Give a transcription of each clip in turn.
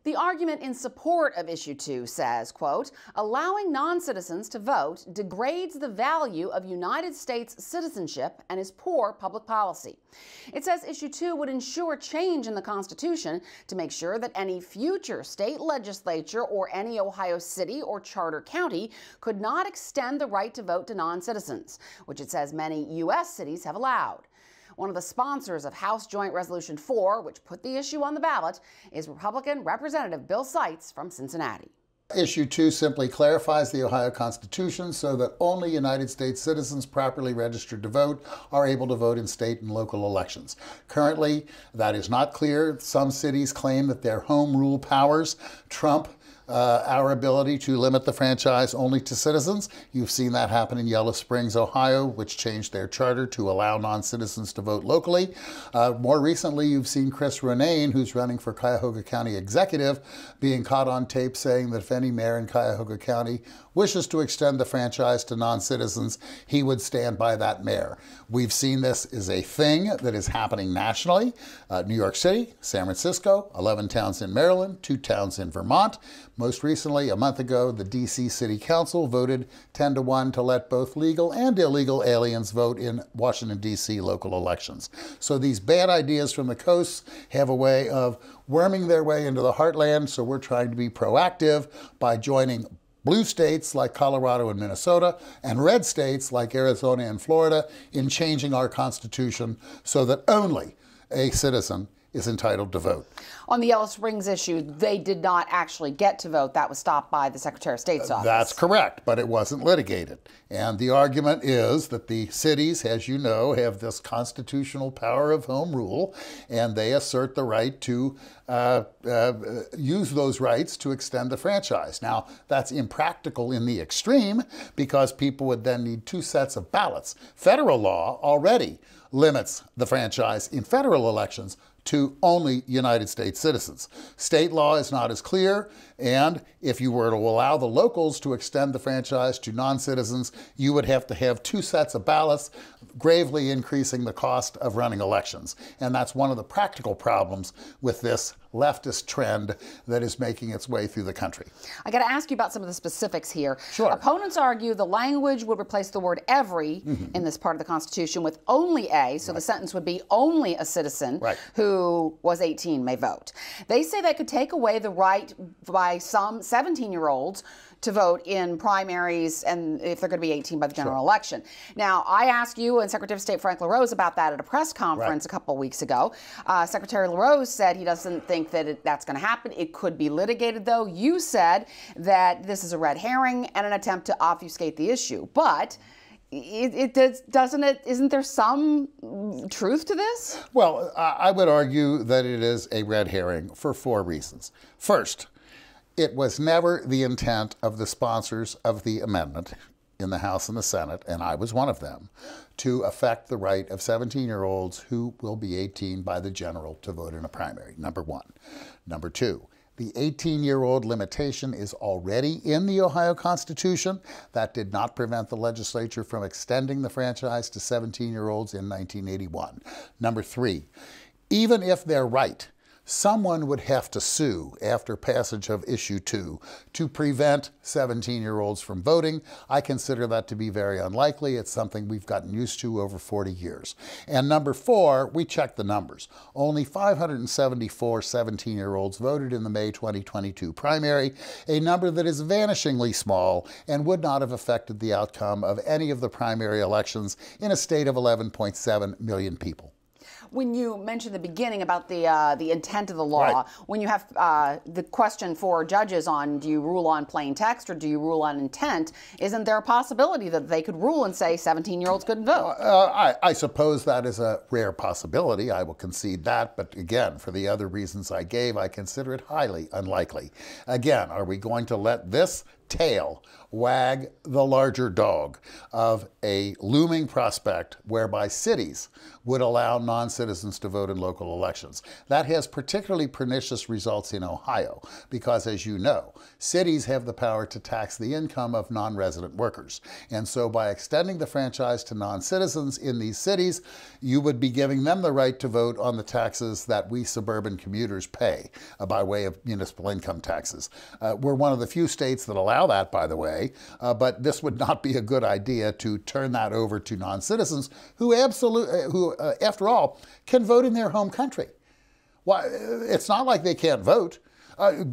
The argument in support of issue 2 says, quote, allowing non-citizens to vote degrades the value of United States citizenship and is poor public policy. It says issue 2 would ensure change in the Constitution to make sure that any future state legislature or any Ohio city or charter county could not extend the right to vote to non-citizens, which it says many U.S. cities have allowed. One of the sponsors of House Joint Resolution 4, which put the issue on the ballot, is Republican Representative Bill Seitz from Cincinnati. Issue 2 simply clarifies the Ohio Constitution so that only United States citizens properly registered to vote are able to vote in state and local elections. Currently, that is not clear. Some cities claim that their home rule powers trump our ability to limit the franchise only to citizens. You've seen that happen in Yellow Springs, Ohio, which changed their charter to allow non-citizens to vote locally. More recently, you've seen Chris Ronayne, who's running for Cuyahoga County Executive, being caught on tape saying that if any mayor in Cuyahoga County wishes to extend the franchise to non-citizens, he would stand by that mayor. We've seen this is a thing that is happening nationally. New York City, San Francisco, 11 towns in Maryland, 2 towns in Vermont. Most recently, a month ago, the D.C. City Council voted 10-1 to let both legal and illegal aliens vote in Washington, D.C. local elections. So these bad ideas from the coasts have a way of worming their way into the heartland, so we're trying to be proactive by joining blue states like Colorado and Minnesota and red states like Arizona and Florida in changing our Constitution so that only a citizen is entitled to vote. On the Yellow Springs issue, they did not actually get to vote. That was stopped by the Secretary of State's office. That's correct, but it wasn't litigated. And the argument is that the cities, as you know, have this constitutional power of home rule, and they assert the right to use those rights to extend the franchise. Now, that's impractical in the extreme because people would then need 2 sets of ballots. Federal law already limits the franchise in federal elections to only United States citizens. State law is not as clear, and if you were to allow the locals to extend the franchise to non-citizens, you would have to have 2 sets of ballots, gravely increasing the cost of running elections. And that's one of the practical problems with this leftist trend that is making its way through the country. I got to ask you about some of the specifics here. Sure. Opponents argue the language would replace the word every in this part of the Constitution with only a, so the sentence would be only a citizen who was 18 may vote. They say that could take away the right by some 17-year-olds to vote in primaries and if they're going to be 18 by the general election. Now, I asked you and Secretary of State Frank LaRose about that at a press conference a couple of weeks ago. Secretary LaRose said he doesn't think that that's going to happen. It could be litigated, though. You said that this is a red herring and an attempt to obfuscate the issue. But isn't there some truth to this? Well, I would argue that it is a red herring for 4 reasons. First, it was never the intent of the sponsors of the amendment in the House and the Senate, and I was one of them, to affect the right of 17-year-olds who will be 18 by the general to vote in a primary, number 1. Number 2, the 18-year-old limitation is already in the Ohio Constitution. That did not prevent the legislature from extending the franchise to 17-year-olds in 1981. Number 3, even if they're right, someone would have to sue after passage of issue 2 to prevent 17-year-olds from voting. I consider that to be very unlikely. It's something we've gotten used to over 40 years. And number 4, we checked the numbers. Only 574 17-year-olds voted in the May 2022 primary, a number that is vanishingly small and would not have affected the outcome of any of the primary elections in a state of 11.7 million people. When you mentioned the beginning about the intent of the law, when you have the question for judges on do you rule on plain text or do you rule on intent, isn't there a possibility that they could rule and say 17-year-olds couldn't vote? I suppose that is a rare possibility. I will concede that. But again, for the other reasons I gave, I consider it highly unlikely. Again, are we going to let this tail wag the larger dog of a looming prospect whereby cities would allow non-citizens to vote in local elections. That has particularly pernicious results in Ohio because, as you know, cities have the power to tax the income of non-resident workers. And so by extending the franchise to non-citizens in these cities, you would be giving them the right to vote on the taxes that we suburban commuters pay by way of municipal income taxes. We're one of the few states that allow that, by the way, but this would not be a good idea to turn that over to non-citizens who after all, can vote in their home country. Why, it's not like they can't vote.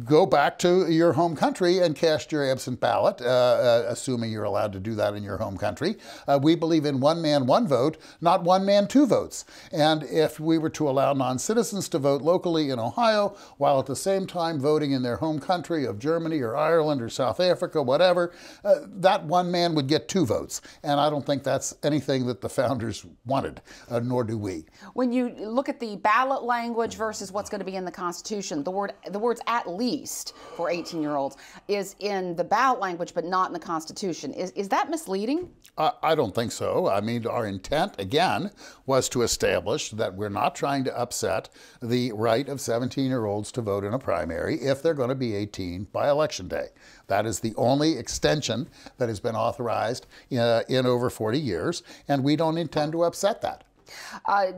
Go back to your home country and cast your absent ballot, assuming you're allowed to do that in your home country. We believe in one man, one vote, not one man, two votes. And if we were to allow non-citizens to vote locally in Ohio, while at the same time voting in their home country of Germany or Ireland or South Africa, whatever, that one man would get two votes. And I don't think that's anything that the founders wanted, nor do we. When you look at the ballot language versus what's going to be in the Constitution, the words at least for 18-year-olds is in the ballot language but not in the Constitution. Is that misleading? I don't think so. I mean, our intent, again, was to establish that we're not trying to upset the right of 17-year-olds to vote in a primary if they're going to be 18 by Election Day. That is the only extension that has been authorized in over 40 years, and we don't intend to upset that.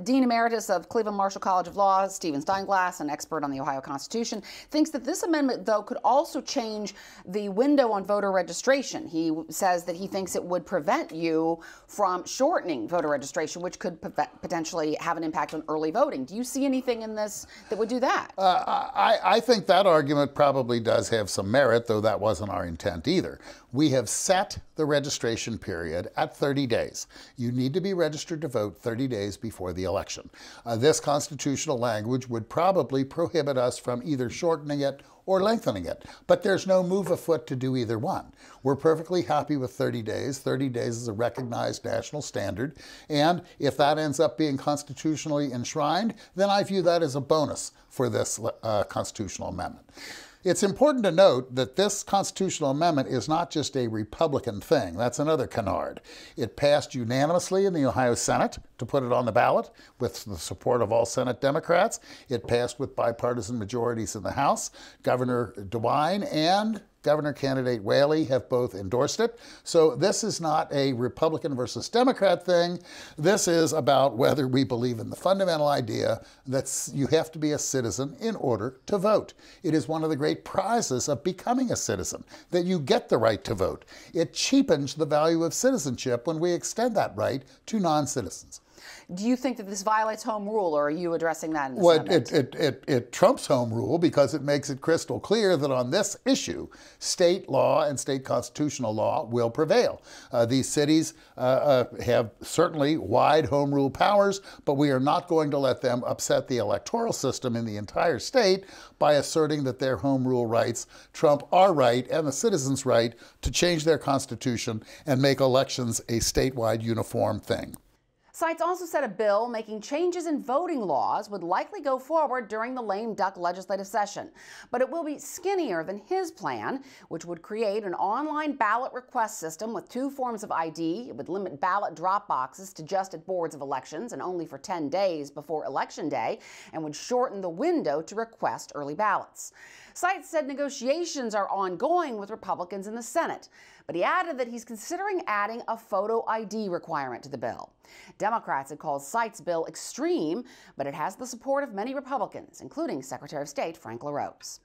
Dean Emeritus of Cleveland Marshall College of Law, Stephen Steinglass, an expert on the Ohio Constitution, thinks that this amendment, though, could also change the window on voter registration. He says that he thinks it would prevent you from shortening voter registration, which could potentially have an impact on early voting. Do you see anything in this that would do that? I think that argument probably does have some merit, though that wasn't our intent either. We have set the registration period at 30 days. You need to be registered to vote 30 days before the election. This constitutional language would probably prohibit us from either shortening it or lengthening it, but there's no move afoot to do either one. We're perfectly happy with 30 days. 30 days is a recognized national standard, and if that ends up being constitutionally enshrined, then I view that as a bonus for this constitutional amendment. It's important to note that this constitutional amendment is not just a Republican thing. That's another canard. It passed unanimously in the Ohio Senate to put it on the ballot with the support of all Senate Democrats. It passed with bipartisan majorities in the House. Governor DeWine and Governor candidate Whaley have both endorsed it. So this is not a Republican versus Democrat thing. This is about whether we believe in the fundamental idea that you have to be a citizen in order to vote. It is one of the great prizes of becoming a citizen, that you get the right to vote. It cheapens the value of citizenship when we extend that right to non-citizens. Do you think that this violates home rule, or are you addressing that in this amendment? It trumps home rule because it makes it crystal clear that on this issue, state law and state constitutional law will prevail. These cities have certainly wide home rule powers, but we are not going to let them upset the electoral system in the entire state by asserting that their home rule rights trump our right and the citizens' right to change their constitution and make elections a statewide uniform thing. Sites also said a bill making changes in voting laws would likely go forward during the lame duck legislative session, but it will be skinnier than his plan, which would create an online ballot request system with 2 forms of ID. It would limit ballot drop boxes to just at boards of elections and only for 10 days before Election Day, and would shorten the window to request early ballots. Sites said negotiations are ongoing with Republicans in the Senate, but he added that he's considering adding a photo ID requirement to the bill. Democrats had called Sites' bill extreme, but it has the support of many Republicans, including Secretary of State Frank LaRose.